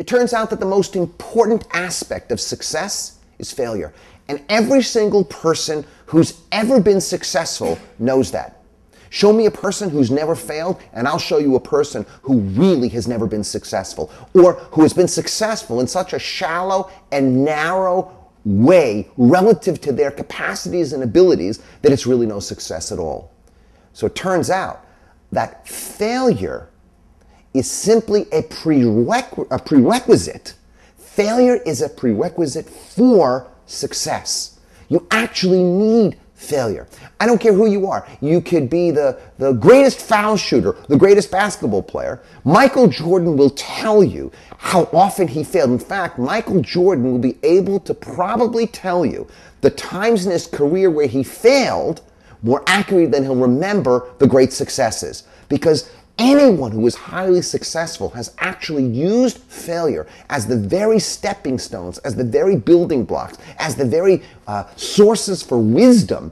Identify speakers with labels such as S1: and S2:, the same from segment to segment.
S1: It turns out that the most important aspect of success is failure. And every single person who's ever been successful knows that. Show me a person who's never failed, and I'll show you a person who really has never been successful, or who has been successful in such a shallow and narrow way relative to their capacities and abilities that it's really no success at all. So it turns out that failure is simply a prerequisite. Failure is a prerequisite for success. You actually need failure. I don't care who you are. You could be the greatest foul shooter, the greatest basketball player. Michael Jordan will tell you how often he failed. In fact, Michael Jordan will be able to probably tell you the times in his career where he failed more accurately than he'll remember the great successes. Because anyone who is highly successful has actually used failure as the very stepping stones, as the very building blocks, as the very sources for wisdom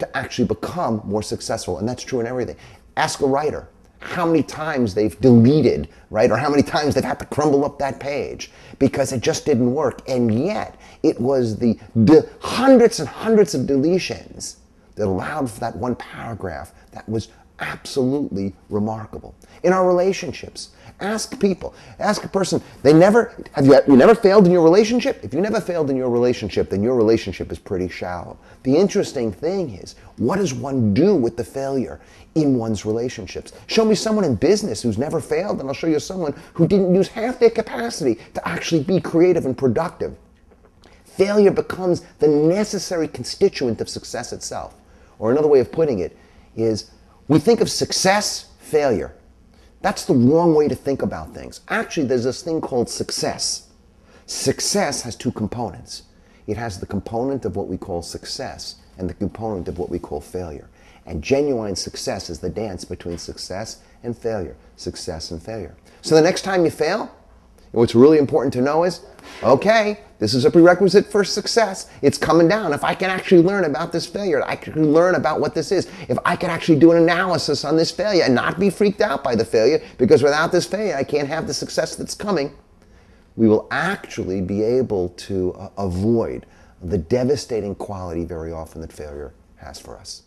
S1: to actually become more successful. And that's true in everything. Ask a writer how many times they've deleted, right? Or how many times they've had to crumble up that page because it just didn't work. And yet it was the hundreds and hundreds of deletions that allowed for that one paragraph that was absolutely remarkable. In our relationships, ask people, ask a person, you never failed in your relationship? If you never failed in your relationship, then your relationship is pretty shallow. The interesting thing is, what does one do with the failure in one's relationships? Show me someone in business who's never failed, and I'll show you someone who didn't use half their capacity to actually be creative and productive. Failure becomes the necessary constituent of success itself. Or another way of putting it is, we think of success, failure. That's the wrong way to think about things. Actually, there's this thing called success. Success has two components. It has the component of what we call success and the component of what we call failure. And genuine success is the dance between success and failure. Success and failure. So the next time you fail, what's really important to know is, okay, this is a prerequisite for success. It's coming down. If I can actually learn about this failure, I can learn about what this is. If I can actually do an analysis on this failure and not be freaked out by the failure, because without this failure, I can't have the success that's coming, we will actually be able to avoid the devastating quality very often that failure has for us.